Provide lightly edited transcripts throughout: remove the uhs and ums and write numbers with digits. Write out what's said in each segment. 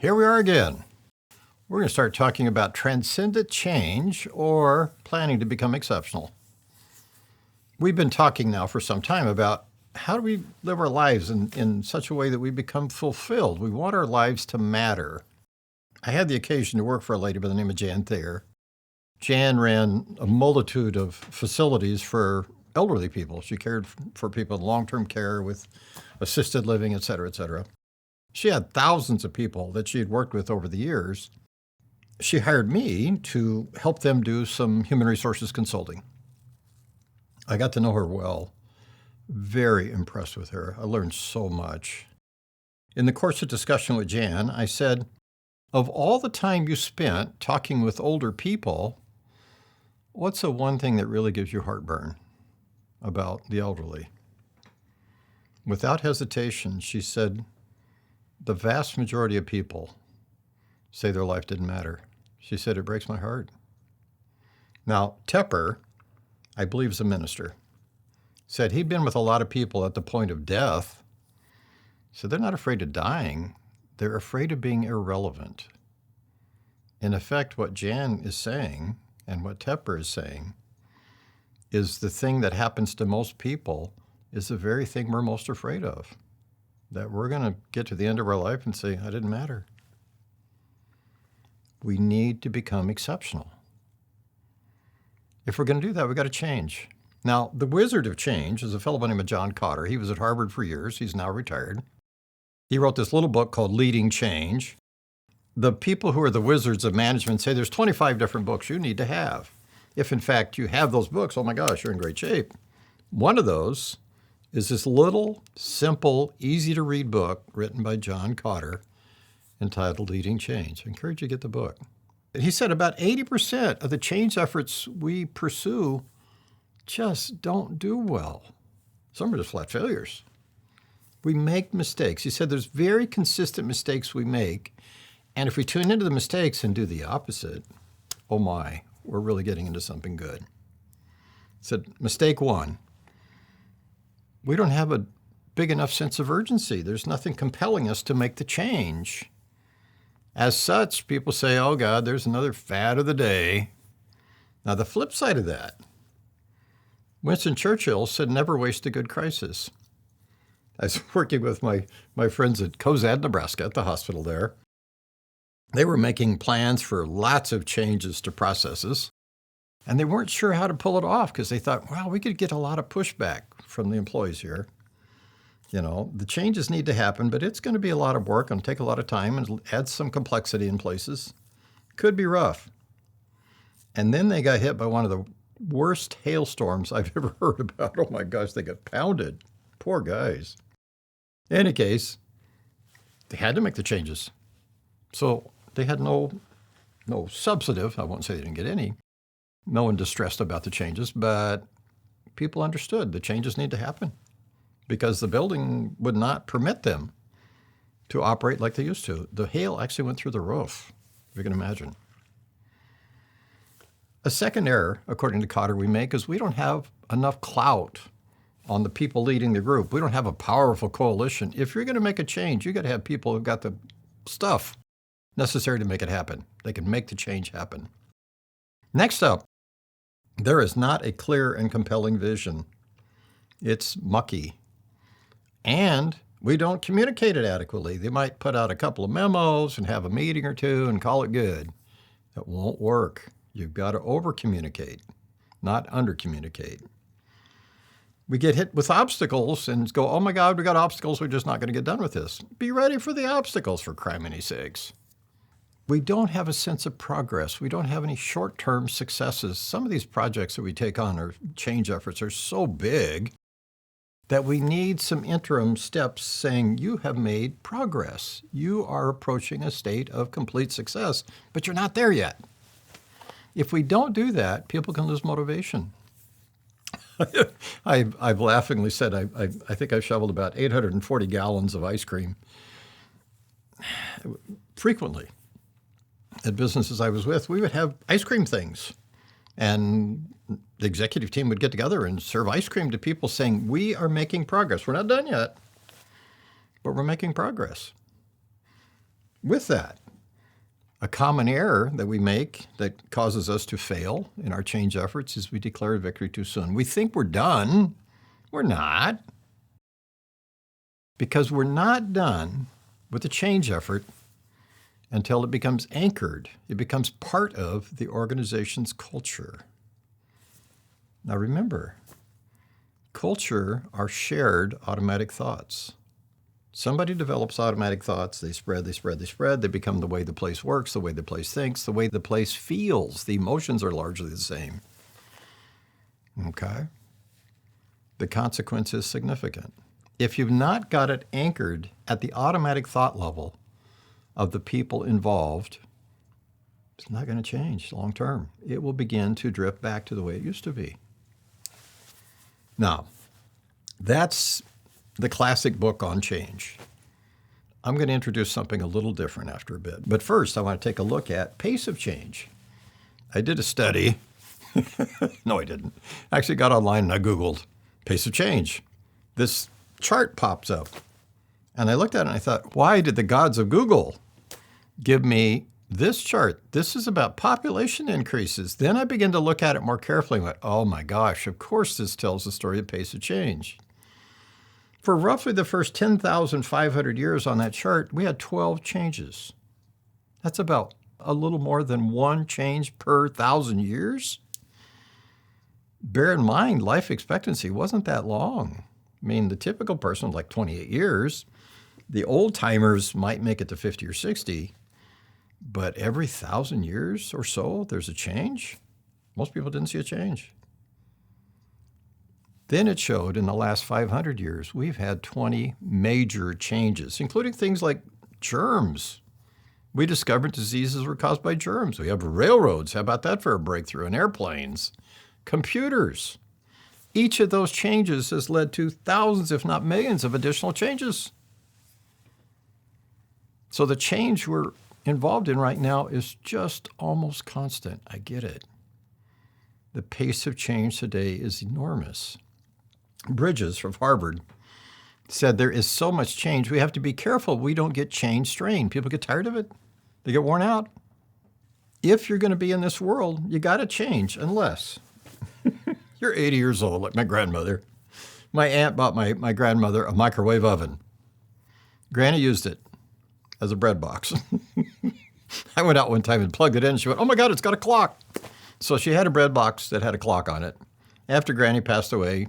Here we are again. We're going to start talking about transcendent change or planning to become exceptional. We've been talking now for some time about how do we live our lives in such a way that we become fulfilled. We want our lives to matter. I had the occasion to work for a lady by the name of Jan Thayer. Jan ran a multitude of facilities for elderly people. She cared for people in long-term care with assisted living, et cetera, et cetera. She had thousands of people that she had worked with over the years. She hired me to help them do some human resources consulting. I got to know her well. Very impressed with her. I learned so much. In the course of discussion with Jan, I said, of all the time you spent talking with older people, what's the one thing that really gives you heartburn about the elderly? Without hesitation, she said, the vast majority of people say their life didn't matter. She said, it breaks my heart. Now, Tepper, I believe is a minister, said he'd been with a lot of people at the point of death. So they're not afraid of dying. They're afraid of being irrelevant. In effect, what Jan is saying and what Tepper is saying is the thing that happens to most people is the very thing we're most afraid of. That we're going to get to the end of our life and say, I didn't matter. We need to become exceptional. If we're going to do that, we've got to change. Now, the wizard of change is a fellow by the name of John Cotter. He was at Harvard for years. He's now retired. He wrote this little book called Leading Change. The people who are the wizards of management say there's 25 different books you need to have. If, in fact, you have those books, oh my gosh, you're in great shape. One of those is this little, simple, easy-to-read book written by John Cotter entitled Leading Change. I encourage you to get the book. He said about 80% of the change efforts we pursue just don't do well. Some are just flat failures. We make mistakes. He said there's very consistent mistakes we make, and if we tune into the mistakes and do the opposite, oh my, we're really getting into something good. He said, mistake one, we don't have a big enough sense of urgency. There's nothing compelling us to make the change. As such, people say, oh God, there's another fad of the day. Now, the flip side of that, Winston Churchill said, never waste a good crisis. I was working with my friends at Cozad, Nebraska, at the hospital there. They were making plans for lots of changes to processes, and they weren't sure how to pull it off because they thought, well, we could get a lot of pushback from the employees here. You know, the changes need to happen, but it's going to be a lot of work and take a lot of time and add some complexity in places. Could be rough. And then they got hit by one of the worst hailstorms I've ever heard about. Oh my gosh, they got pounded. Poor guys. In any case, they had to make the changes. So they had no substantive, I won't say they didn't get any, no one distressed about the changes, but people understood the changes need to happen because the building would not permit them to operate like they used to. The hail actually went through the roof, if you can imagine. A second error, according to Cotter, we make is we don't have enough clout on the people leading the group. We don't have a powerful coalition. If you're going to make a change, you got to have people who've got the stuff necessary to make it happen. They can make the change happen. Next up, there is not a clear and compelling vision. It's mucky. And we don't communicate it adequately. They might put out a couple of memos and have a meeting or two and call it good. That won't work. You've got to over-communicate, not under-communicate. We get hit with obstacles and go, oh my God, we got obstacles. We're just not going to get done with this. Be ready for the obstacles, for criminy sakes. We don't have a sense of progress. We don't have any short-term successes. Some of these projects that we take on or change efforts are so big that we need some interim steps saying you have made progress. You are approaching a state of complete success, but you're not there yet. If we don't do that, people can lose motivation. I've laughingly said I think I've shoveled about 840 gallons of ice cream frequently. At businesses I was with, we would have ice cream things. And the executive team would get together and serve ice cream to people saying, we are making progress. We're not done yet, but we're making progress. With that, a common error that we make that causes us to fail in our change efforts is we declare victory too soon. We think we're done. We're not. Because we're not done with the change effort until it becomes anchored. It becomes part of the organization's culture. Now remember, culture are shared automatic thoughts. Somebody develops automatic thoughts, they spread, they become the way the place works, the way the place thinks, the way the place feels. The emotions are largely the same. Okay? The consequence is significant. If you've not got it anchored at the automatic thought level of the people involved, it's not going to change long term. It will begin to drift back to the way it used to be. Now, that's the classic book on change. I'm going to introduce something a little different after a bit. But first, I want to take a look at pace of change. I did a study. No, I didn't. I actually got online and I Googled pace of change. This chart pops up. And I looked at it and I thought, why did the gods of Google give me this chart? This is about population increases. Then I began to look at it more carefully and went, oh my gosh, of course this tells the story of pace of change. For roughly the first 10,500 years on that chart, we had 12 changes. That's about a little more than one change per 1,000 years. Bear in mind, life expectancy wasn't that long. I mean, the typical person, like 28 years, the old timers might make it to 50 or 60, but every 1,000 years or so, there's a change. Most people didn't see a change. Then it showed in the last 500 years, we've had 20 major changes, including things like germs. We discovered diseases were caused by germs. We have railroads. How about that for a breakthrough? And airplanes, computers. Each of those changes has led to thousands, if not millions, of additional changes. So the change we're involved in right now is just almost constant. I get it. The pace of change today is enormous. Bridges from Harvard said there is so much change, we have to be careful we don't get change strain. People get tired of it. They get worn out. If you're going to be in this world, you got to change unless you're 80 years old, like my grandmother. My aunt bought my grandmother a microwave oven. Granny used it as a bread box. I went out one time and plugged it in. And she went, oh my God, it's got a clock. So she had a bread box that had a clock on it. After Granny passed away,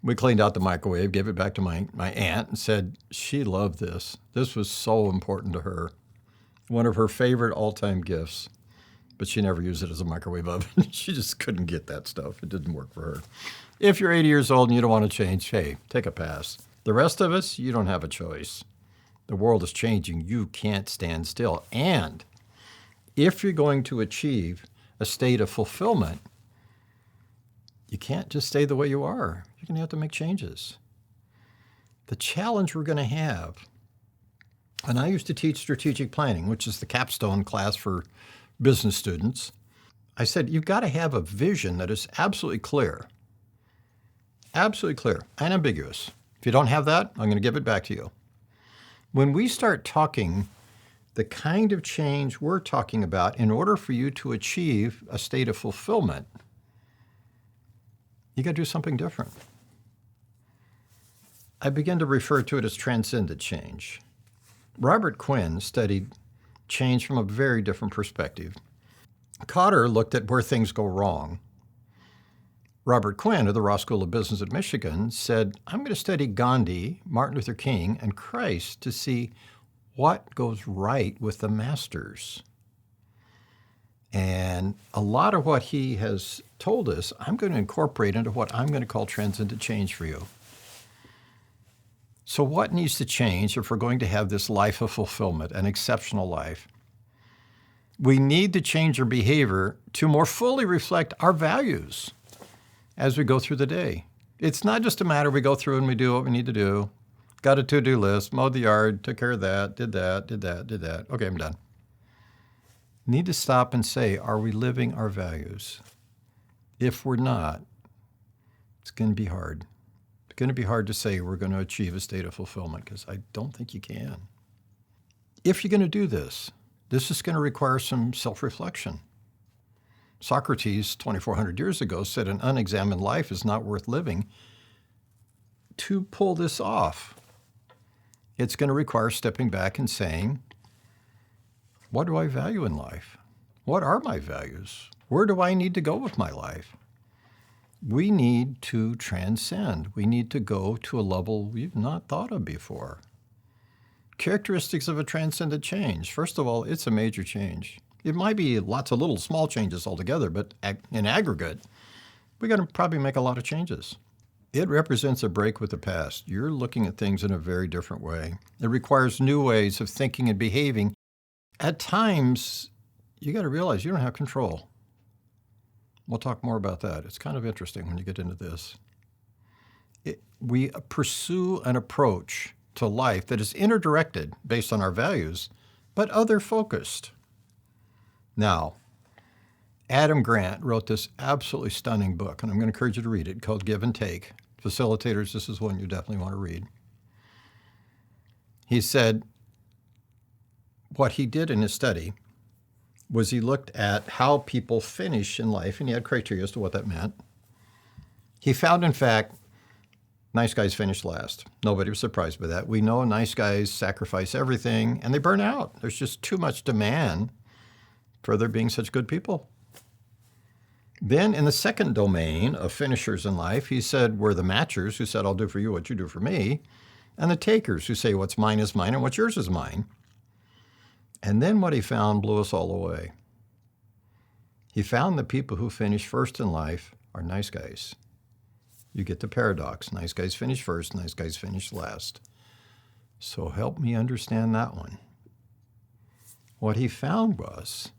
we cleaned out the microwave, gave it back to my aunt, and said she loved this. This was so important to her. One of her favorite all-time gifts. But she never used it as a microwave oven. She just couldn't get that stuff. It didn't work for her. If you're 80 years old and you don't want to change, hey, take a pass. The rest of us, you don't have a choice. The world is changing. You can't stand still. And if you're going to achieve a state of fulfillment, you can't just stay the way you are. You're going to have to make changes. The challenge we're going to have, and I used to teach strategic planning, which is the capstone class for business students. I said, you've got to have a vision that is absolutely clear, and ambiguous. If you don't have that, I'm going to give it back to you. When we start talking the kind of change we're talking about in order for you to achieve a state of fulfillment, you got to do something different. I begin to refer to it as transcendent change. Robert Quinn studied change from a very different perspective. Cotter looked at where things go wrong. Robert Quinn of the Ross School of Business at Michigan said, I'm going to study Gandhi, Martin Luther King, and Christ to see what goes right with the masters. And a lot of what he has told us, I'm going to incorporate into what I'm going to call transcendent change for you. So what needs to change if we're going to have this life of fulfillment, an exceptional life? We need to change our behavior to more fully reflect our values as we go through the day. It's not just a matter we go through and we do what we need to do. Got a to-do list, mowed the yard, took care of that, did that. Okay, I'm done. Need to stop and say, are we living our values? If we're not, it's going to be hard. It's going to be hard to say we're going to achieve a state of fulfillment because I don't think you can. if you're going to do this, this is going to require some self-reflection. Socrates, 2,400 years ago, said an unexamined life is not worth living. To pull this off, it's going to require stepping back and saying, what do I value in life? What are my values? Where do I need to go with my life? We need to transcend. We need to go to a level we've not thought of before. Characteristics of a transcendent change. First of all, it's a major change. It might be lots of little small changes altogether, but in aggregate, we got to probably make a lot of changes. It represents a break with the past. You're looking at things in a very different way. It requires new ways of thinking and behaving. At times, you got to realize you don't have control. We'll talk more about that. It's kind of interesting when you get into this. We pursue an approach to life that is interdirected based on our values, but other-focused. Now, Adam Grant wrote this absolutely stunning book, and I'm going to encourage you to read it, called Give and Take. Facilitators, this is one you definitely want to read. He said what he did in his study was he looked at how people finish in life, and he had criteria as to what that meant. He found, in fact, nice guys finish last. Nobody was surprised by that. We know nice guys sacrifice everything, and they burn out. There's just too much demand for there being such good people. Then in the second domain of finishers in life, he said we're the matchers who said, I'll do for you what you do for me, and the takers who say what's mine is mine and what's yours is mine. And then what he found blew us all away. He found the people who finish first in life are nice guys. You get the paradox. Nice guys finish first, nice guys finish last. So help me understand that one. What he found was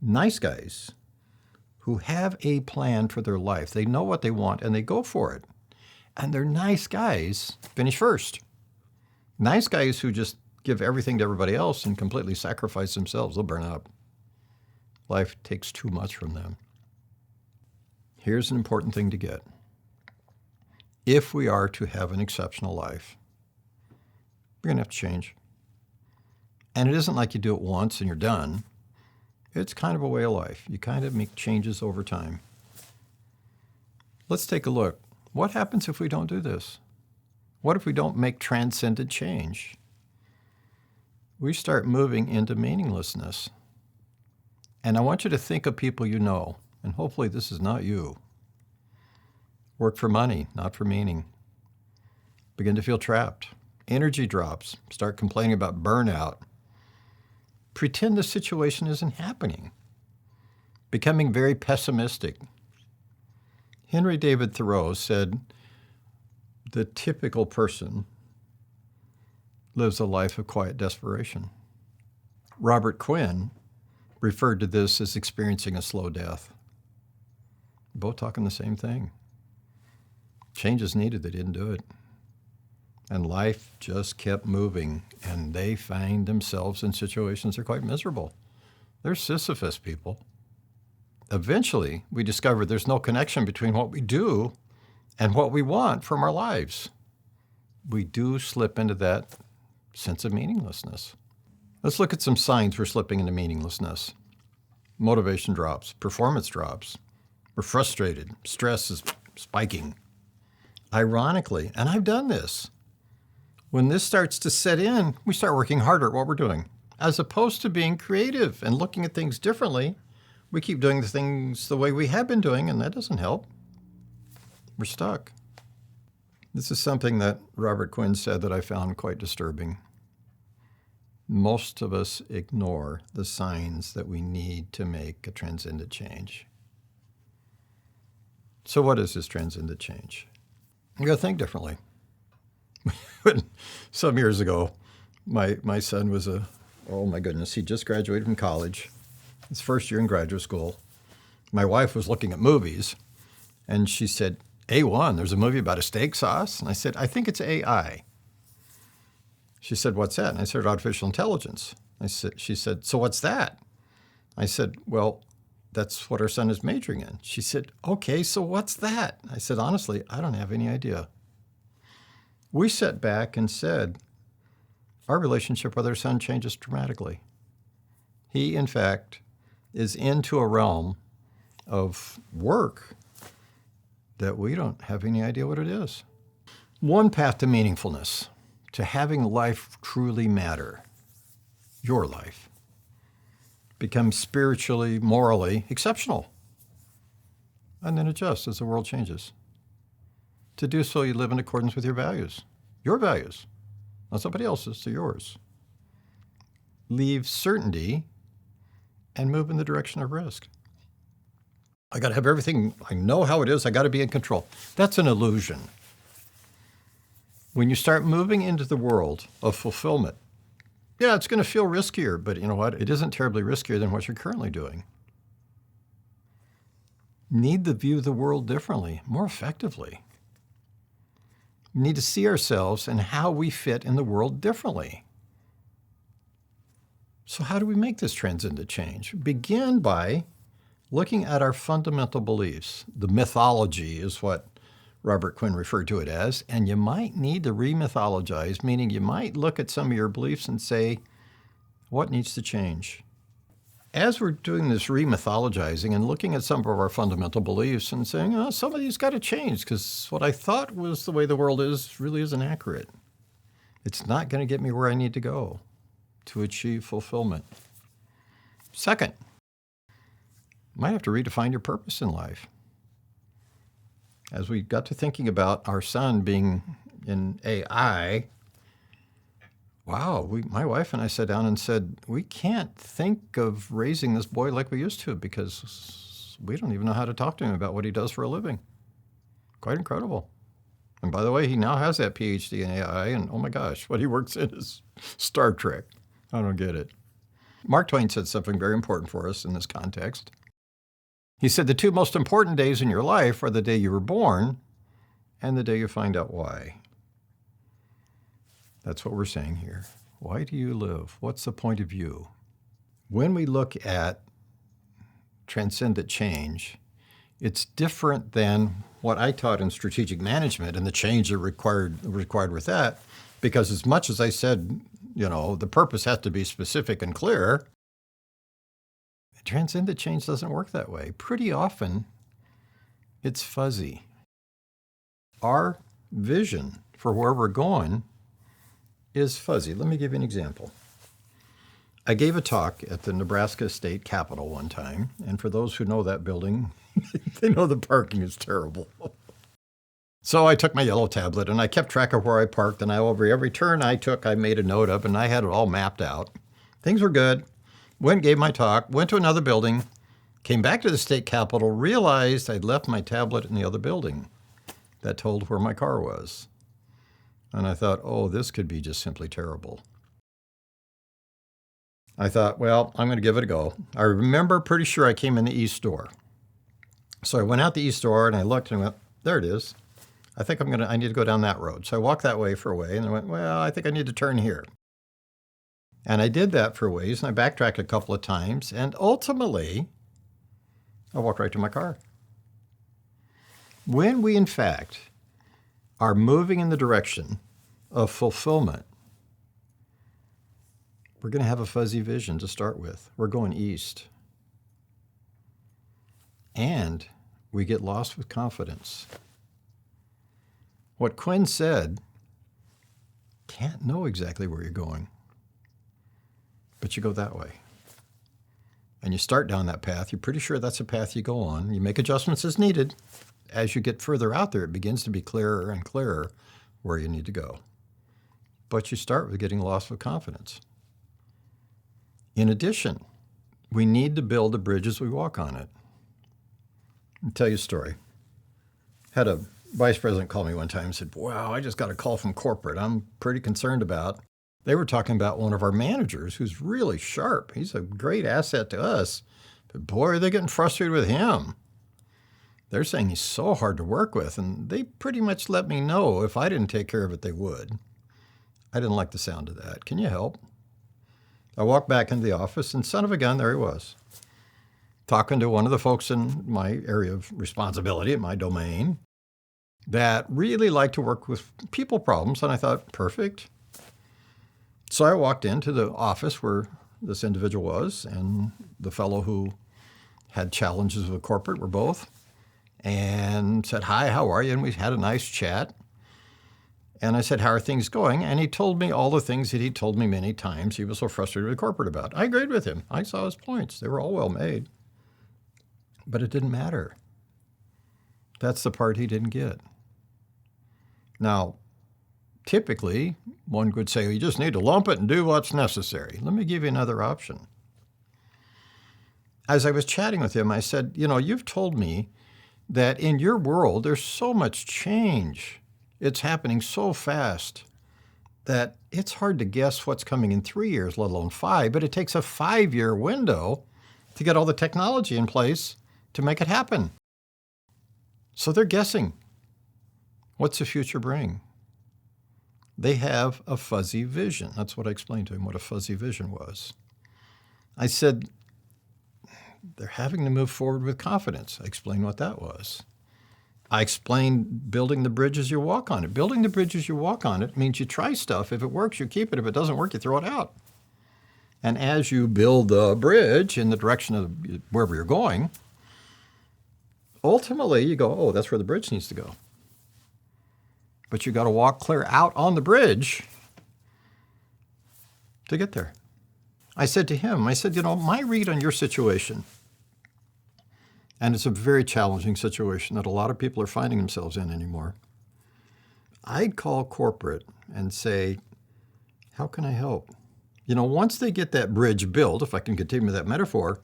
nice guys who have a plan for their life. They know what they want and they go for it. And they're nice guys finish first. Nice guys who just give everything to everybody else and completely sacrifice themselves, they'll burn out. Life takes too much from them. Here's an important thing to get. If we are to have an exceptional life, we're going to have to change. And it isn't like you do it once and you're done. It's kind of a way of life. You kind of make changes over time. Let's take a look. What happens if we don't do this? What if we don't make transcendent change? We start moving into meaninglessness. And I want you to think of people you know, and hopefully this is not you. Work for money, not for meaning. Begin to feel trapped. Energy drops. Start complaining about burnout. Pretend the situation isn't happening. Becoming very pessimistic. Henry David Thoreau said, the typical person lives a life of quiet desperation. Robert Quinn referred to this as experiencing a slow death. Both talking the same thing. Change is needed, they didn't do it. And life just kept moving, and they find themselves in situations that are quite miserable. They're Sisyphus people. Eventually, we discover there's no connection between what we do and what we want from our lives. We do slip into that sense of meaninglessness. Let's look at some signs we're slipping into meaninglessness. Motivation drops, performance drops. We're frustrated, stress is spiking. Ironically, and I've done this, when this starts to set in, we start working harder at what we're doing. As opposed to being creative and looking at things differently, we keep doing the things the way we have been doing, and that doesn't help. We're stuck. This is something that Robert Quinn said that I found quite disturbing. Most of us ignore the signs that we need to make a transcendent change. So what is this transcendent change? You got to think differently. Some years ago, my son was oh my goodness, he just graduated from college, his first year in graduate school. My wife was looking at movies, and she said, A1, there's a movie about a steak sauce? And I said, I think it's AI. She said, what's that? And I said, artificial intelligence. She said, so what's that? I said, well, that's what our son is majoring in. She said, okay, so what's that? I said, honestly, I don't have any idea. We sat back and said, our relationship with our son changes dramatically. He, in fact, is into a realm of work that we don't have any idea what it is. One path to meaningfulness, to having life truly matter, your life, become spiritually, morally exceptional, and then adjust as the world changes. To do so, you live in accordance with your values, not somebody else's, they're yours. Leave certainty and move in the direction of risk. I got to have everything, I know how it is, I got to be in control. That's an illusion. When you start moving into the world of fulfillment, yeah, it's going to feel riskier, but you know what? It isn't terribly riskier than what you're currently doing. Need to view the world differently, more effectively. We need to see ourselves and how we fit in the world differently. So how do we make this transcendent change? Begin by looking at our fundamental beliefs. The mythology is what Robert Quinn referred to it as, and you might need to re-mythologize, meaning you might look at some of your beliefs and say, what needs to change? As we're doing this re-mythologizing and looking at some of our fundamental beliefs and saying, oh, some of these got to change because what I thought was the way the world is really isn't accurate. It's not going to get me where I need to go to achieve fulfillment. Second, you might have to redefine your purpose in life. As we got to thinking about our son being in AI, wow, my wife and I sat down and said, we can't think of raising this boy like we used to because we don't even know how to talk to him about what he does for a living. Quite incredible. And by the way, he now has that PhD in AI, and oh my gosh, what he works in is Star Trek. I don't get it. Mark Twain said something very important for us in this context. He said the two most important days in your life are the day you were born and the day you find out why. That's what we're saying here. Why do you live? What's the point of view? When we look at transcendent change, it's different than what I taught in strategic management and the change that required with that, because as much as I said, the purpose has to be specific and clear, transcendent change doesn't work that way. Pretty often, it's fuzzy. Our vision for where we're going is fuzzy. Let me give you an example. I gave a talk at the Nebraska State Capitol one time, and for those who know that building, they know the parking is terrible. So I took my yellow tablet, and I kept track of where I parked, and every turn I took, I made a note of, and I had it all mapped out. Things were good. Went, gave my talk, went to another building, came back to the state capitol, realized I'd left my tablet in the other building that told where my car was. And I thought, oh, this could be just simply terrible. I thought, well, I'm going to give it a go. I remember pretty sure I came in the east door. So I went out the east door and I looked and I went, there it is. I think I need to go down that road. So I walked that way for a way and I went, well, I think I need to turn here. And I did that for a ways, and I backtracked a couple of times, and ultimately, I walked right to my car. When we, in fact, are moving in the direction of fulfillment, we're going to have a fuzzy vision to start with. We're going east. And we get lost with confidence. What Quinn said, can't know exactly where you're going. But you go that way. And you start down that path. You're pretty sure that's the path you go on. You make adjustments as needed. As you get further out there, it begins to be clearer and clearer where you need to go. But you start with getting lost with confidence. In addition, we need to build the bridge as we walk on it. I'll tell you a story. Had a vice president call me one time and said, wow, I just got a call from corporate I'm pretty concerned about. They were talking about one of our managers who's really sharp. He's a great asset to us. But boy, are they getting frustrated with him. They're saying he's so hard to work with, and they pretty much let me know if I didn't take care of it, they would. I didn't like the sound of that. Can you help? I walked back into the office, and son of a gun, there he was, talking to one of the folks in my area of responsibility, in my domain, that really liked to work with people problems. And I thought, perfect. So I walked into the office where this individual was, and the fellow who had challenges with corporate were both, and said, "Hi, how are you?" And we had a nice chat. And I said, "How are things going?" And he told me all the things that he told me many times he was so frustrated with corporate about. I agreed with him. I saw his points. They were all well made. But it didn't matter. That's the part he didn't get. Now, typically, one could say, you just need to lump it and do what's necessary. Let me give you another option. As I was chatting with him, I said, you've told me that in your world, there's so much change. It's happening so fast that it's hard to guess what's coming in 3 years, let alone 5, but it takes a 5-year window to get all the technology in place to make it happen. So they're guessing. What's the future bring? They have a fuzzy vision. That's what I explained to him, what a fuzzy vision was. I said, they're having to move forward with confidence. I explained what that was. I explained building the bridge as you walk on it. Building the bridge as you walk on it means you try stuff. If it works, you keep it. If it doesn't work, you throw it out. And as you build the bridge in the direction of wherever you're going, ultimately you go, oh, that's where the bridge needs to go. But you got to walk clear out on the bridge to get there. I said to him, my read on your situation, and it's a very challenging situation that a lot of people are finding themselves in anymore. I'd call corporate and say, how can I help? Once they get that bridge built, if I can continue with that metaphor,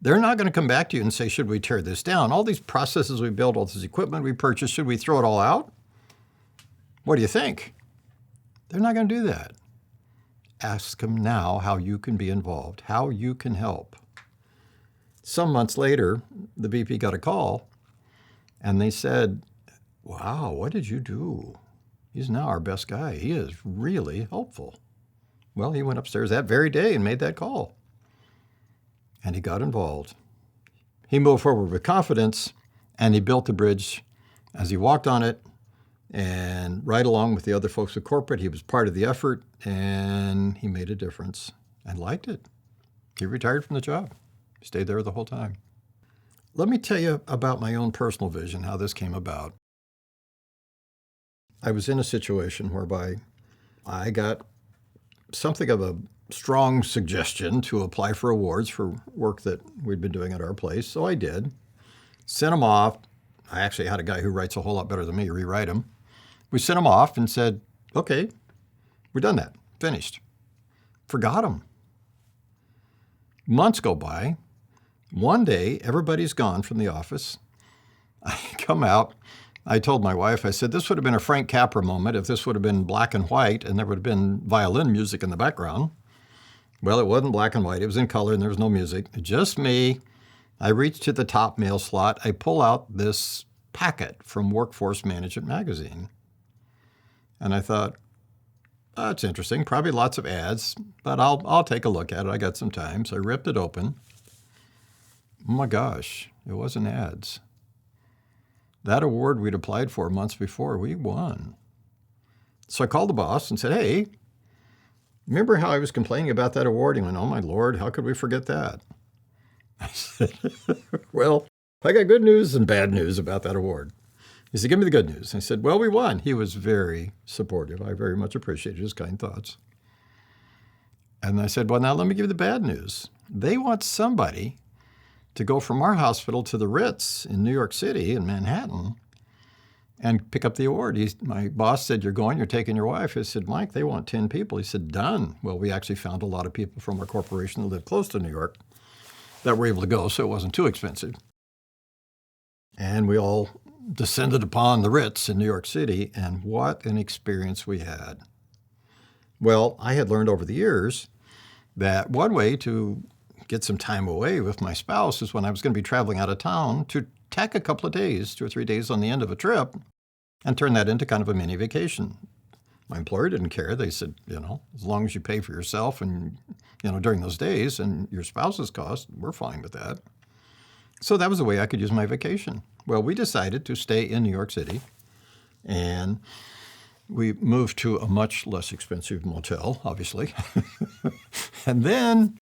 they're not going to come back to you and say, should we tear this down? All these processes we built, all this equipment we purchased, should we throw it all out? What do you think? They're not going to do that. Ask them now how you can be involved, how you can help. Some months later, the VP got a call, and they said, wow, what did you do? He's now our best guy. He is really helpful. Well, he went upstairs that very day and made that call, and he got involved. He moved forward with confidence, and he built the bridge as he walked on it, and right along with the other folks at corporate, he was part of the effort, and he made a difference and liked it. He retired from the job. Stayed there the whole time. Let me tell you about my own personal vision, how this came about. I was in a situation whereby I got something of a strong suggestion to apply for awards for work that we'd been doing at our place, so I did. Sent them off. I actually had a guy who writes a whole lot better than me rewrite them. We sent them off and said, okay, we're done that, finished. Forgot them. Months go by. One day, everybody's gone from the office. I come out. I told my wife, I said, this would have been a Frank Capra moment if this would have been black and white and there would have been violin music in the background. Well, it wasn't black and white. It was in color and there was no music. Just me. I reach to the top mail slot. I pull out this packet from Workforce Management magazine. And I thought, oh, it's interesting. Probably lots of ads, but I'll take a look at it. I got some time. So I ripped it open. Oh my gosh, it wasn't ads. That award we'd applied for months before, we won. So I called the boss and said, hey, remember how I was complaining about that award? He went, oh my Lord, how could we forget that? I said, well, I got good news and bad news about that award. He said, give me the good news. I said, well, we won. He was very supportive. I very much appreciated his kind thoughts. And I said, well, now let me give you the bad news. They want somebody to go from our hospital to the Ritz in New York City, in Manhattan, and pick up the award. My boss said, you're taking your wife. I said, Mike, they want 10 people. He said, done. Well, we actually found a lot of people from our corporation that live close to New York that were able to go, so it wasn't too expensive. And we all descended upon the Ritz in New York City, and what an experience we had. Well, I had learned over the years that one way to get some time away with my spouse is when I was going to be traveling out of town to tack a couple of days, 2 or 3 days on the end of a trip, and turn that into kind of a mini vacation. My employer didn't care. They said, as long as you pay for yourself and, during those days and your spouse's cost, we're fine with that. So that was a way I could use my vacation. Well, we decided to stay in New York City, and We moved to a much less expensive motel, obviously. And then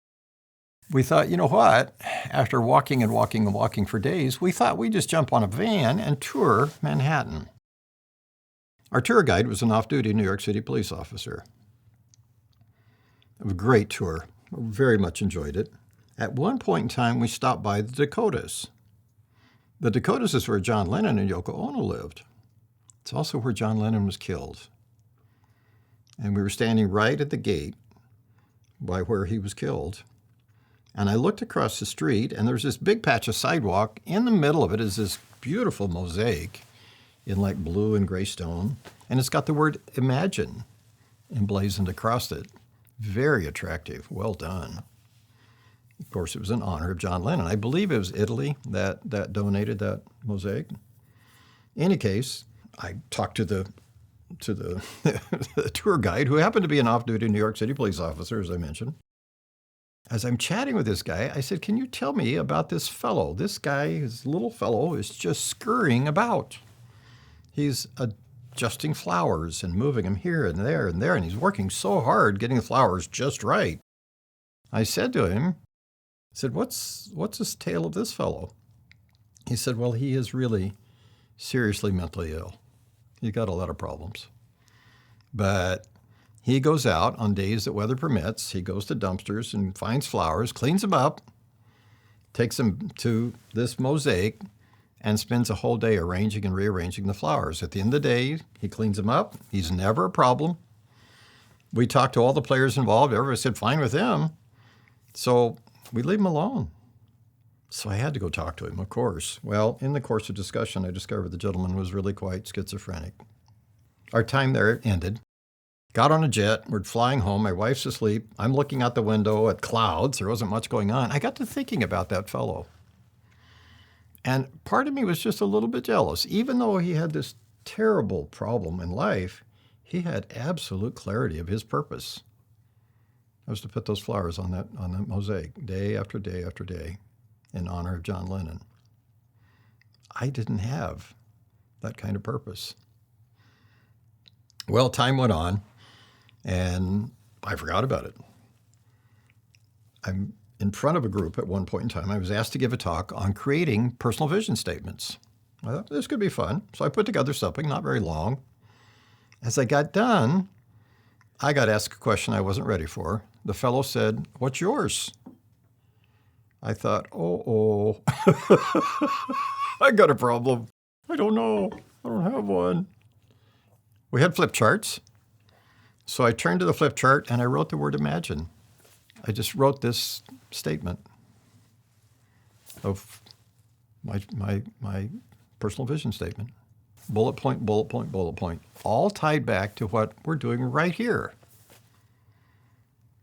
we thought, you know what? After walking and walking and walking for days, we thought we'd just jump on a van and tour Manhattan. Our tour guide was an off-duty New York City police officer. It was a great tour. Very much enjoyed it. At one point in time, we stopped by the Dakotas. The Dakotas is where John Lennon and Yoko Ono lived. It's also where John Lennon was killed. And we were standing right at the gate by where he was killed. And I looked across the street, and there's this big patch of sidewalk. In the middle of it is this beautiful mosaic in like blue and gray stone. And it's got the word Imagine emblazoned across it. Very attractive. Well done. Of course, it was in honor of John Lennon. I believe it was Italy that donated that mosaic. In any case, I talked to the the tour guide, who happened to be an off-duty New York City police officer, as I mentioned. As I'm chatting with this guy, I said, can you tell me about this fellow? This guy, this little fellow, is just scurrying about. He's adjusting flowers and moving them here and there and there, and he's working so hard getting the flowers just right. I said to him, I said, what's this tale of this fellow? He said, well, he is really seriously mentally ill. He's got a lot of problems. But he goes out on days that weather permits. He goes to dumpsters and finds flowers, cleans them up, takes them to this mosaic, and spends a whole day arranging and rearranging the flowers. At the end of the day, he cleans them up. He's never a problem. We talked to all the players involved. Everybody said, fine with him. So we leave him alone. So I had to go talk to him, of course. Well, in the course of discussion, I discovered the gentleman was really quite schizophrenic. Our time there ended. Got on a jet. We're flying home. My wife's asleep. I'm looking out the window at clouds. There wasn't much going on. I got to thinking about that fellow. And part of me was just a little bit jealous. Even though he had this terrible problem in life, he had absolute clarity of his purpose. That was to put those flowers on that mosaic day after day after day in honor of John Lennon. I didn't have that kind of purpose. Well, time went on, and I forgot about it. I'm in front of a group at one point in time. I was asked to give a talk on creating personal vision statements. I thought this could be fun, so I put together something, not very long. As I got done, I got asked a question I wasn't ready for. The fellow said, "What's yours?" I thought, oh, I got a problem. I don't know. I don't have one. We had flip charts. So I turned to the flip chart and I wrote the word imagine. I just wrote this statement of my personal vision statement. Bullet point, bullet point, bullet point. All tied back to what we're doing right here.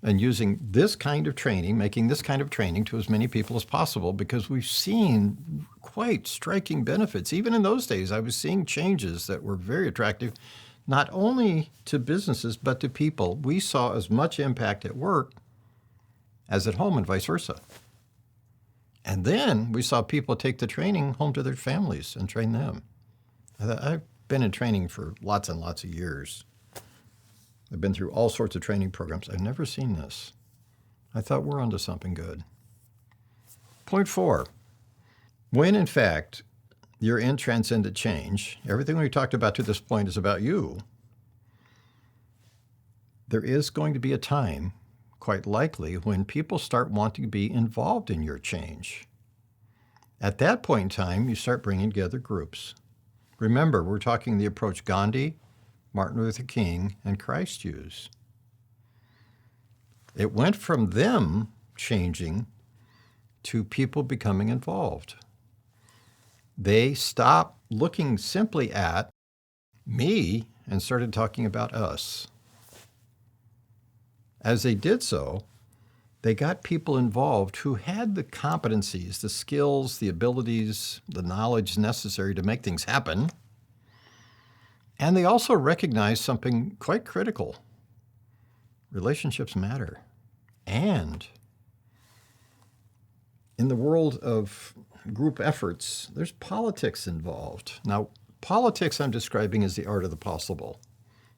And using this kind of training, making this kind of training to as many people as possible, because we've seen quite striking benefits. Even in those days, I was seeing changes that were very attractive, not only to businesses, but to people. We saw as much impact at work as at home and vice versa. And then we saw people take the training home to their families and train them. I've been in training for lots and lots of years. I've been through all sorts of training programs. I've never seen this. I thought we're onto something good. Point 4, when in fact you're in transcendent change, everything we talked about to this point is about you, there is going to be a time, quite likely, when people start wanting to be involved in your change. At that point in time, you start bringing together groups. Remember, we're talking the approach Gandhi, Martin Luther King, and Christ used. It went from them changing to people becoming involved. They stopped looking simply at me and started talking about us. As they did so, they got people involved who had the competencies, the skills, the abilities, the knowledge necessary to make things happen. And they also recognized something quite critical. Relationships matter. And in the world of group efforts, there's politics involved. Now, politics I'm describing as the art of the possible.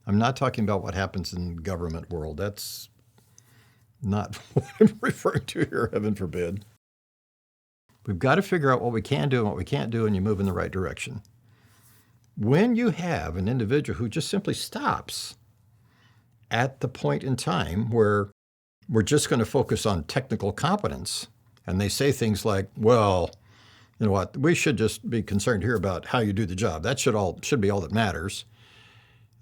I'm not talking about what happens in the government world. That's not what I'm referring to here, heaven forbid. We've got to figure out what we can do and what we can't do, and you move in the right direction. When you have an individual who just simply stops at the point in time where we're just going to focus on technical competence, and they say things like, well, you know what, we should just be concerned here about how you do the job. That should be all that matters.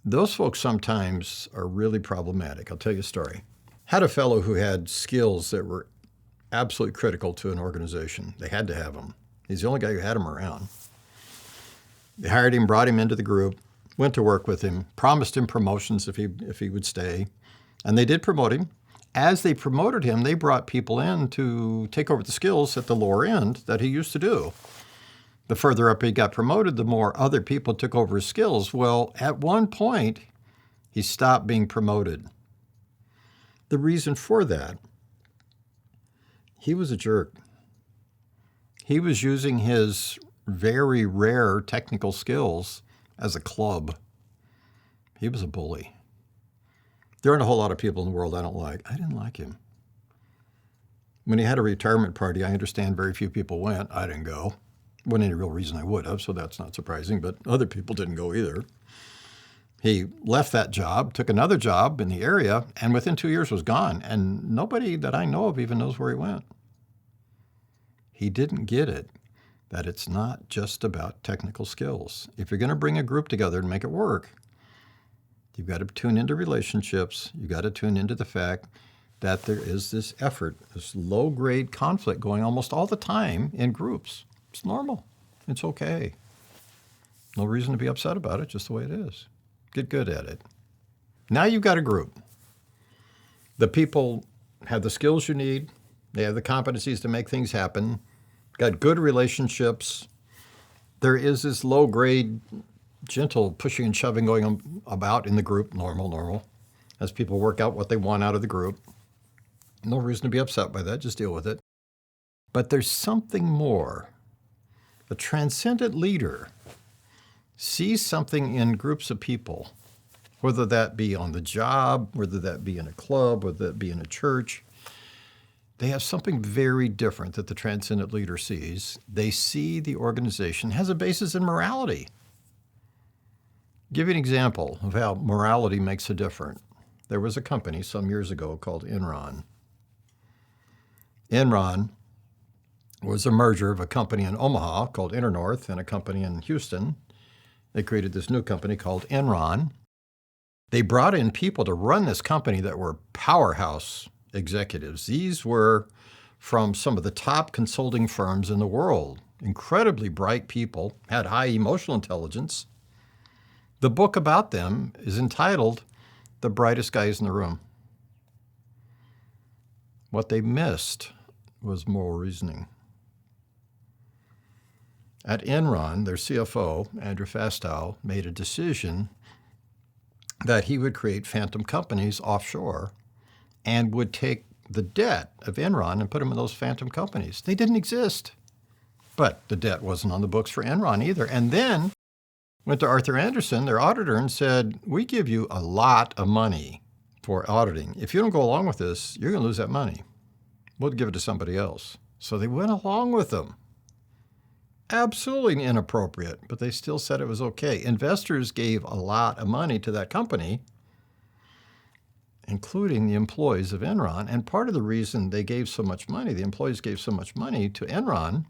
Those folks sometimes are really problematic. I'll tell you a story. Had a fellow who had skills that were absolutely critical to an organization. They had to have them. He's the only guy who had them around. They hired him, brought him into the group, went to work with him, promised him promotions if he would stay, and they did promote him. As they promoted him, they brought people in to take over the skills at the lower end that he used to do. The further up he got promoted, the more other people took over his skills. Well, at one point, he stopped being promoted. The reason for that, he was a jerk. He was using his very rare technical skills as a club. He was a bully. There aren't a whole lot of people in the world I don't like. I didn't like him. When he had a retirement party, I understand very few people went. I didn't go. Wasn't any real reason I would have, so that's not surprising, but other people didn't go either. He left that job, took another job in the area, and within 2 years was gone, and nobody that I know of even knows where he went. He didn't get it, that it's not just about technical skills. If you're going to bring a group together and make it work, you've got to tune into relationships. You've got to tune into the fact that there is this effort, this low-grade conflict going almost all the time in groups. It's normal. It's okay. No reason to be upset about it, just the way it is. Get good at it. Now you've got a group. The people have the skills you need. They have the competencies to make things happen. Got good relationships. There is this low-grade, gentle pushing and shoving going about in the group, normal, as people work out what they want out of the group. No reason to be upset by that. Just deal with it. But there's something more. A transcendent leader sees something in groups of people, whether that be on the job, whether that be in a club, whether that be in a church. They have something very different that the transcendent leader sees. They see the organization has a basis in morality. Give you an example of how morality makes a difference. There was a company some years ago called Enron. Enron was a merger of a company in Omaha called Internorth and a company in Houston. They created this new company called Enron. They brought in people to run this company that were powerhouse executives. These were from some of the top consulting firms in the world. Incredibly bright people, had high emotional intelligence. The book about them is entitled The Brightest Guys in the Room. What they missed was moral reasoning. At Enron, their CFO, Andrew Fastow, made a decision that he would create phantom companies offshore and would take the debt of Enron and put them in those phantom companies. They didn't exist. But the debt wasn't on the books for Enron either. And then went to Arthur Andersen, their auditor, and said, we give you a lot of money for auditing. If you don't go along with this, you're going to lose that money. We'll give it to somebody else. So they went along with them. Absolutely inappropriate, but they still said it was okay. Investors gave a lot of money to that company, including the employees of Enron. And part of the reason they gave so much money, the employees gave so much money to Enron,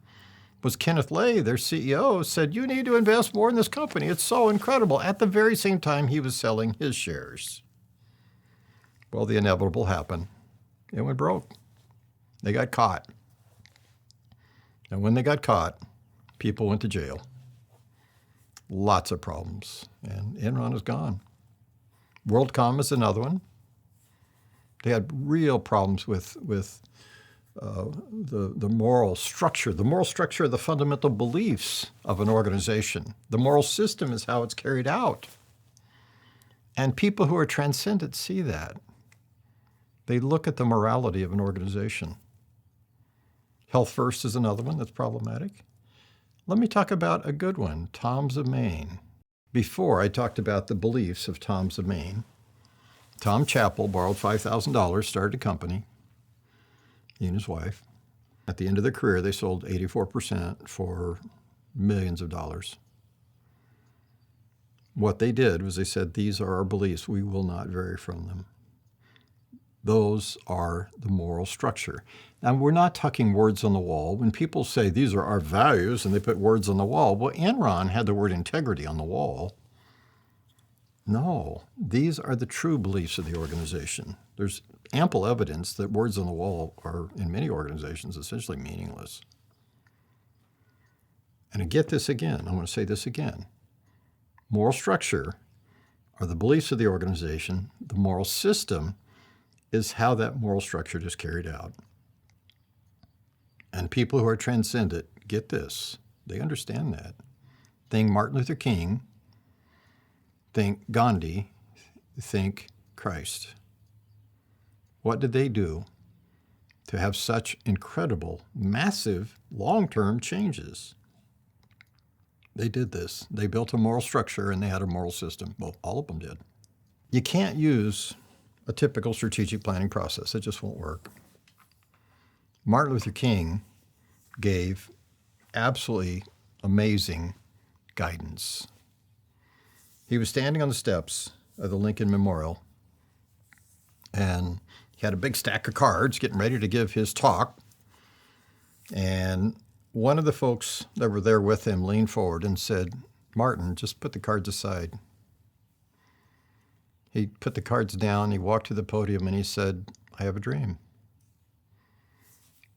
was Kenneth Lay, their CEO, said, you need to invest more in this company. It's so incredible. At the very same time, he was selling his shares. Well, the inevitable happened. It went broke. They got caught. And when they got caught, people went to jail. Lots of problems. And Enron is gone. WorldCom is another one. They had real problems with the moral structure of the fundamental beliefs of an organization. The moral system is how it's carried out. And people who are transcendent see that. They look at the morality of an organization. Health First is another one that's problematic. Let me talk about a good one, Tom's of Maine. Before, I talked about the beliefs of Tom's of Maine. Tom Chappell borrowed $5,000, started a company, he and his wife. At the end of their career, they sold 84% for millions of dollars. What they did was they said, these are our beliefs. We will not vary from them. Those are the moral structure. Now, we're not tucking words on the wall. When people say these are our values and they put words on the wall, well, Enron had the word integrity on the wall. No, these are the true beliefs of the organization. There's ample evidence that words on the wall are, in many organizations, essentially meaningless. And to get this again, I want to say this again. Moral structure are the beliefs of the organization. The moral system is how that moral structure is carried out. And people who are transcendent get this. They understand that. Think Martin Luther King, think Gandhi, think Christ. What did they do to have such incredible, massive, long-term changes? They did this. They built a moral structure and they had a moral system. Well, all of them did. You can't use a typical strategic planning process. It just won't work. Martin Luther King gave absolutely amazing guidance. He was standing on the steps of the Lincoln Memorial, and he had a big stack of cards getting ready to give his talk. And one of the folks that were there with him leaned forward and said, "Martin, just put the cards aside." He put the cards down, he walked to the podium, and he said, "I have a dream."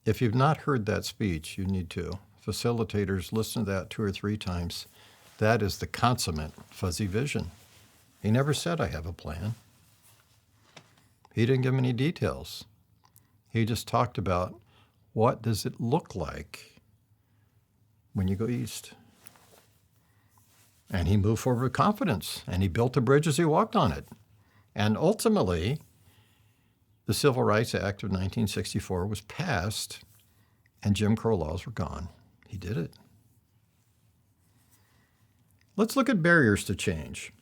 If you've not heard that speech, you need to. Facilitators, listen to that 2 or 3 times. That is the consummate fuzzy vision. He never said, "I have a plan." He didn't give any details. He just talked about what does it look like when you go east. And he moved forward with confidence, and he built the bridge as he walked on it. And ultimately, the Civil Rights Act of 1964 was passed, and Jim Crow laws were gone. He did it. Let's look at barriers to change.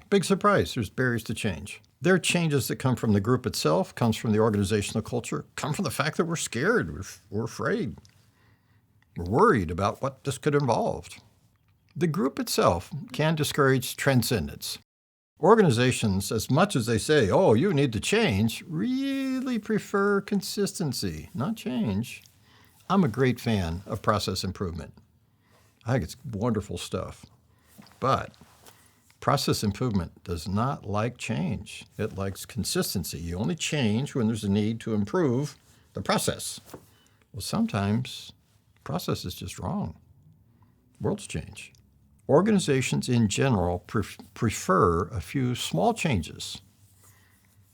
Big surprise, there's barriers to change. There are changes that come from the group itself, comes from the organizational culture, come from the fact that we're scared, we're afraid. We're worried about what this could involve. The group itself can discourage transcendence. Organizations, as much as they say, "Oh, you need to change," really prefer consistency, not change. I'm a great fan of process improvement. I think it's wonderful stuff. But process improvement does not like change. It likes consistency. You only change when there's a need to improve the process. Well, sometimes the process is just wrong. Worlds change. Organizations in general prefer a few small changes.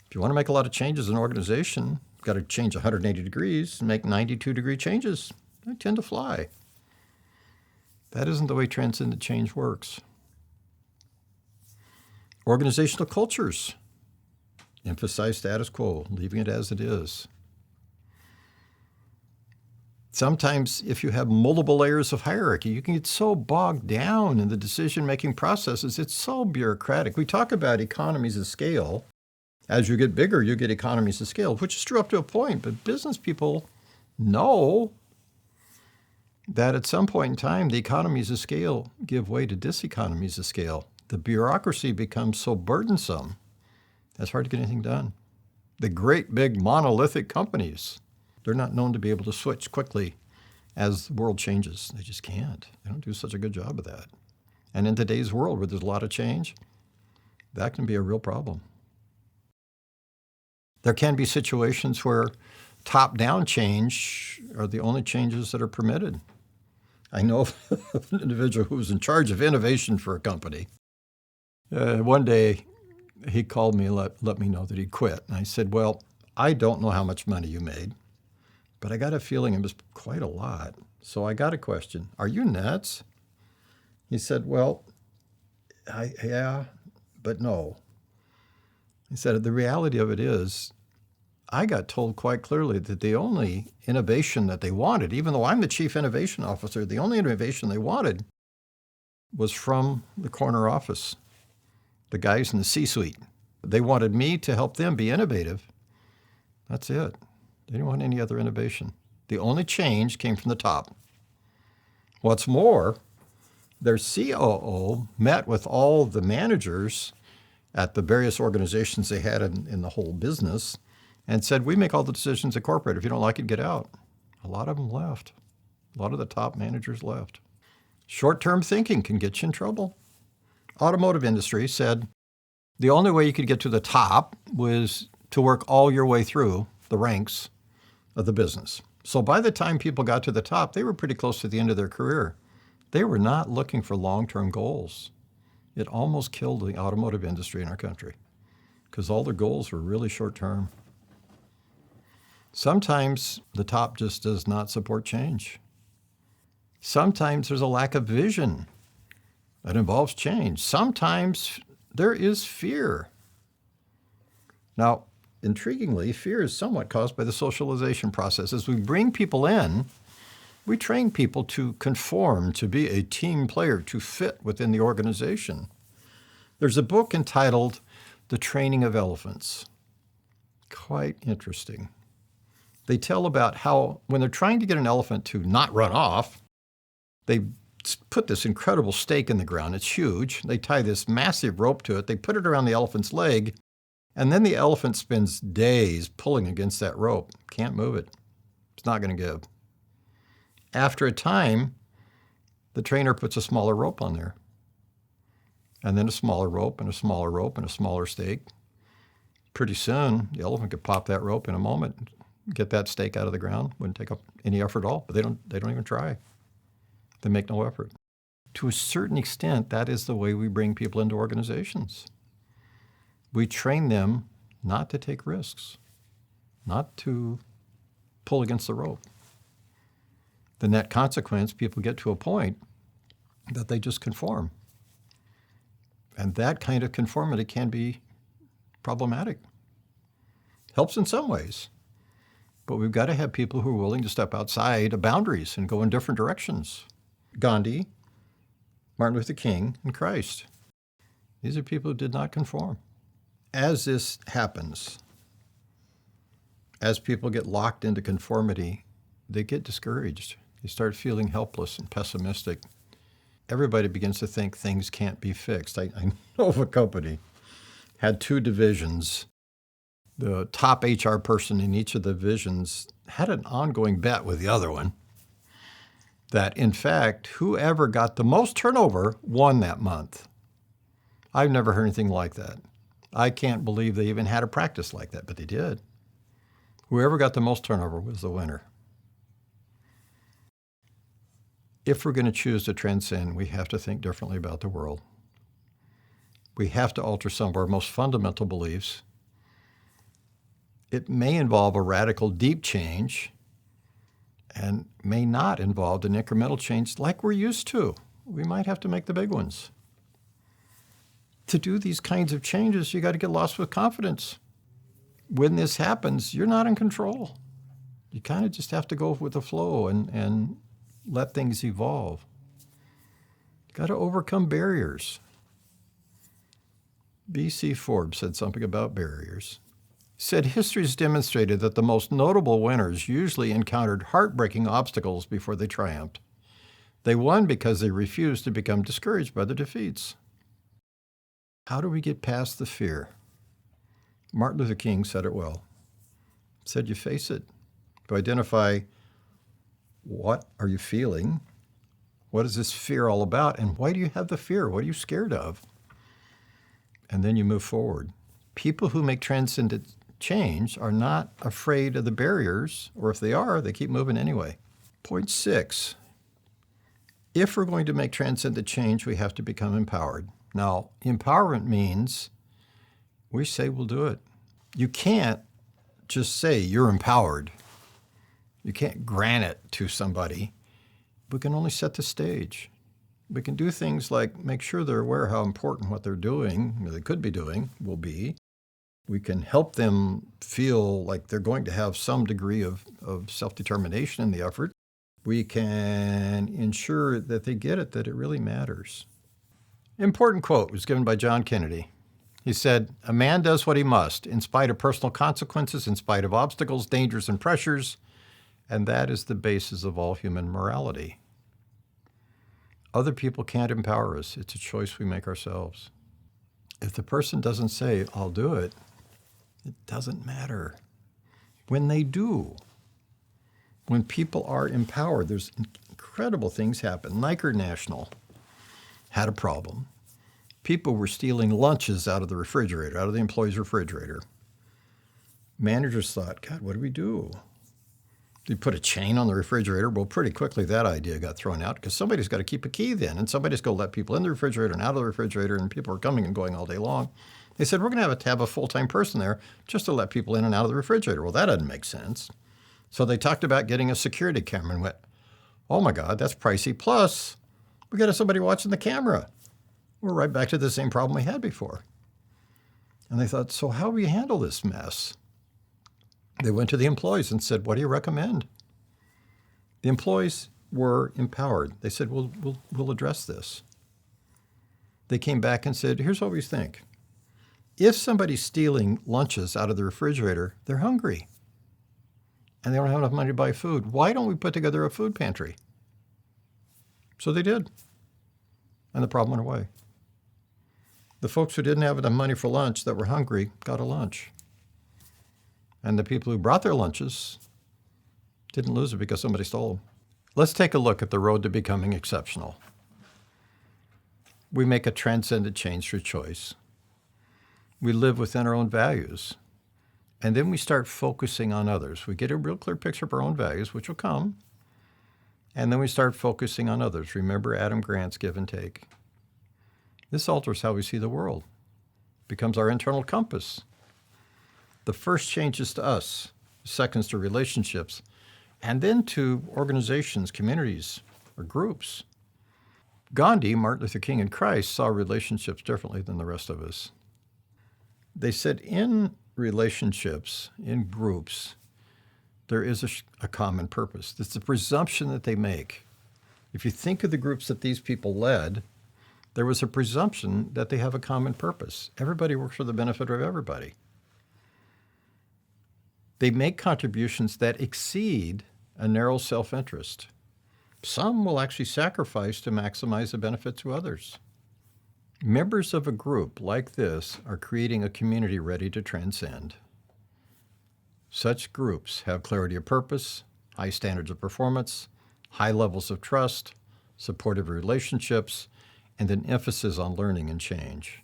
If you want to make a lot of changes in an organization, you've got to change 180 degrees and make 92-degree changes. They tend to fly. That isn't the way transcendent change works. Organizational cultures emphasize status quo, leaving it as it is. Sometimes if you have multiple layers of hierarchy, you can get so bogged down in the decision-making processes. It's so bureaucratic. We talk about economies of scale. As you get bigger, you get economies of scale, which is true up to a point. But business people know that at some point in time, the economies of scale give way to diseconomies of scale. The bureaucracy becomes so burdensome, it's hard to get anything done. The great big monolithic companies, they're not known to be able to switch quickly as the world changes. They just can't. They don't do such a good job of that. And in today's world where there's a lot of change, that can be a real problem. There can be situations where top-down change are the only changes that are permitted. I know of an individual who was in charge of innovation for a company. One day, he called me and let me know that he'd quit. And I said, "Well, I don't know how much money you made, but I got a feeling it was quite a lot. So I got a question. Are you nuts?" He said, "Well, yeah, but no." He said, "The reality of it is, I got told quite clearly that the only innovation that they wanted, even though I'm the chief innovation officer, the only innovation they wanted was from the corner office, the guys in the C-suite. They wanted me to help them be innovative. That's it. They didn't want any other innovation. The only change came from the top. What's more, their COO met with all the managers at the various organizations they had in the whole business and said, we make all the decisions at corporate. If you don't like it, get out. A lot of them left. A lot of the top managers left. Short-term thinking can get you in trouble. Automotive industry said the only way you could get to the top was to work all your way through the ranks of the business. So by the time people got to the top, they were pretty close to the end of their career. They were not looking for long-term goals. It almost killed the automotive industry in our country because all their goals were really short-term. Sometimes the top just does not support change. Sometimes there's a lack of vision that involves change. Sometimes there is fear. Now, intriguingly, fear is somewhat caused by the socialization process. As we bring people in, we train people to conform, to be a team player, to fit within the organization. There's a book entitled The Training of Elephants. Quite interesting. They tell about how when they're trying to get an elephant to not run off, they put this incredible stake in the ground. It's huge. They tie this massive rope to it. They put it around the elephant's leg, and then the elephant spends days pulling against that rope. Can't move it. It's not going to give. After a time, the trainer puts a smaller rope on there, and then a smaller rope and a smaller rope and a smaller stake. Pretty soon, the elephant could pop that rope in a moment, get that stake out of the ground. Wouldn't take up any effort at all, but they don't even try. They make no effort. To a certain extent, that is the way we bring people into organizations. We train them not to take risks, not to pull against the rope. The net consequence, people get to a point that they just conform. And that kind of conformity can be problematic. Helps in some ways, but we've got to have people who are willing to step outside of boundaries and go in different directions. Gandhi, Martin Luther King, and Christ. These are people who did not conform. As this happens, as people get locked into conformity, they get discouraged. They start feeling helpless and pessimistic. Everybody begins to think things can't be fixed. I know of a company had 2 divisions. The top HR person in each of the divisions had an ongoing bet with the other one that, in fact, whoever got the most turnover won that month. I've never heard anything like that. I can't believe they even had a practice like that, but they did. Whoever got the most turnover was the winner. If we're going to choose to transcend, we have to think differently about the world. We have to alter some of our most fundamental beliefs. It may involve a radical, deep change and may not involve an incremental change like we're used to. We might have to make the big ones. To do these kinds of changes, you got to get lost with confidence. When this happens, you're not in control. You kind of just have to go with the flow and let things evolve. Got to overcome barriers. B.C. Forbes said something about barriers. He said, history has demonstrated that the most notable winners usually encountered heartbreaking obstacles before they triumphed. They won because they refused to become discouraged by their defeats. How do we get past the fear? Martin Luther King said it well. He said, you face it. To identify what are you feeling? What is this fear all about? And why do you have the fear? What are you scared of? And then you move forward. People who make transcendent change are not afraid of the barriers, or if they are, they keep moving anyway. Point 6. If we're going to make transcendent change, we have to become empowered. Now, empowerment means we say we'll do it. You can't just say you're empowered. You can't grant it to somebody. We can only set the stage. We can do things like make sure they're aware how important what they're doing, or they could be doing, will be. We can help them feel like they're going to have some degree of self-determination in the effort. We can ensure that they get it, that it really matters. Important quote was given by John Kennedy. He said, "A man does what he must, in spite of personal consequences, in spite of obstacles, dangers, and pressures, and that is the basis of all human morality." Other people can't empower us. It's a choice we make ourselves. If the person doesn't say, "I'll do it," it doesn't matter. When they do, when people are empowered, there's incredible things happen. Niker National had a problem. People were stealing lunches out of the refrigerator, out of the employee's refrigerator. Managers thought, God, what do we do? They put a chain on the refrigerator. Well, pretty quickly that idea got thrown out because somebody's got to keep a key then, and somebody's going to let people in the refrigerator and out of the refrigerator, and people are coming and going all day long. They said, we're going to have a full-time person there just to let people in and out of the refrigerator. Well, that doesn't make sense. So they talked about getting a security camera and went, oh my God, that's pricey. Plus, we got somebody watching the camera. We're right back to the same problem we had before. And they thought, so how do we handle this mess? They went to the employees and said, what do you recommend? The employees were empowered. They said, we'll address this. They came back and said, here's what we think. If somebody's stealing lunches out of the refrigerator, they're hungry and they don't have enough money to buy food. Why don't we put together a food pantry? So they did. And the problem went away. The folks who didn't have enough money for lunch that were hungry got a lunch. And the people who brought their lunches didn't lose it because somebody stole them. Let's take a look at the road to becoming exceptional. We make a transcendent change through choice. We live within our own values. And then we start focusing on others. We get a real clear picture of our own values, which will come. And then we start focusing on others. Remember Adam Grant's give and take. This alters how we see the world. It becomes our internal compass. The first changes to us, seconds to relationships, and then to organizations, communities, or groups. Gandhi, Martin Luther King, and Christ saw relationships differently than the rest of us. They said in relationships, in groups, there is a common purpose. It's the presumption that they make. If you think of the groups that these people led, there was a presumption that they have a common purpose. Everybody works for the benefit of everybody. They make contributions that exceed a narrow self-interest. Some will actually sacrifice to maximize the benefit to others. Members of a group like this are creating a community ready to transcend. Such groups have clarity of purpose, high standards of performance, high levels of trust, supportive relationships, and an emphasis on learning and change.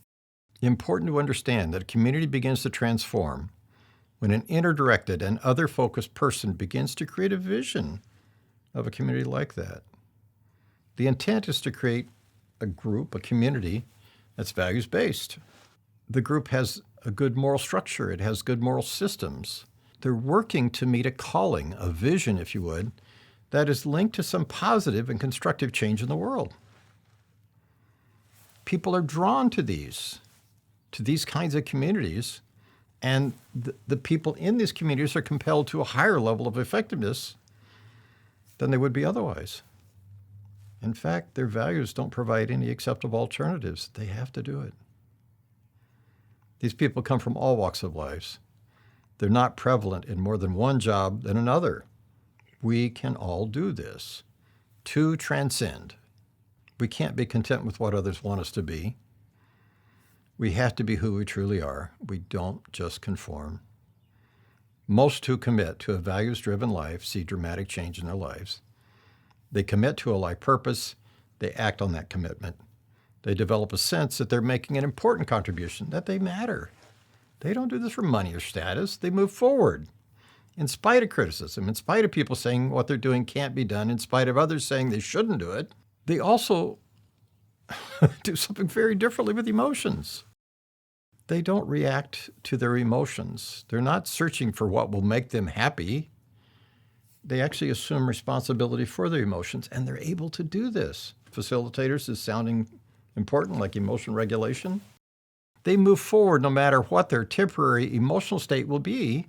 Important to understand that a community begins to transform when an inner-directed and other-focused person begins to create a vision of a community like that. The intent is to create a group, a community, that's values-based. The group has a good moral structure. It has good moral systems. They're working to meet a calling, a vision, if you would, that is linked to some positive and constructive change in the world. People are drawn to these kinds of communities, and the people in these communities are compelled to a higher level of effectiveness than they would be otherwise. In fact, their values don't provide any acceptable alternatives. They have to do it. These people come from all walks of life. They're not prevalent in more than one job than another. We can all do this. To transcend. We can't be content with what others want us to be. We have to be who we truly are. We don't just conform. Most who commit to a values-driven life see dramatic change in their lives. They commit to a life purpose. They act on that commitment. They develop a sense that they're making an important contribution, that they matter. They don't do this for money or status. They move forward in spite of criticism, in spite of people saying what they're doing can't be done, in spite of others saying they shouldn't do it. They also do something very differently with emotions. They don't react to their emotions. They're not searching for what will make them happy. They actually assume responsibility for their emotions, and they're able to do this. Facilitators is sounding important, like emotion regulation. They move forward no matter what their temporary emotional state will be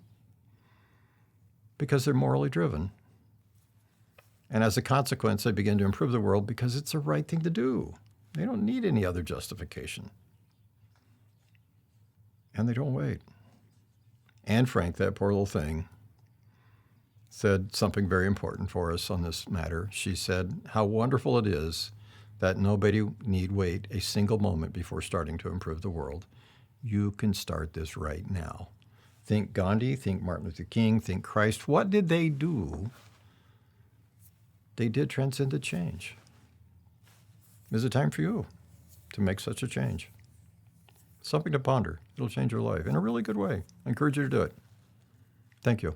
because they're morally driven. And as a consequence, they begin to improve the world because it's the right thing to do. They don't need any other justification. And they don't wait. Anne Frank, that poor little thing, said something very important for us on this matter. She said how wonderful it is that nobody need wait a single moment before starting to improve the world. You can start this right now. Think Gandhi, think Martin Luther King, think Christ. What did they do? They did transcendent change. Is it time for you to make such a change? Something to ponder. It'll change your life in a really good way. I encourage you to do it. Thank you.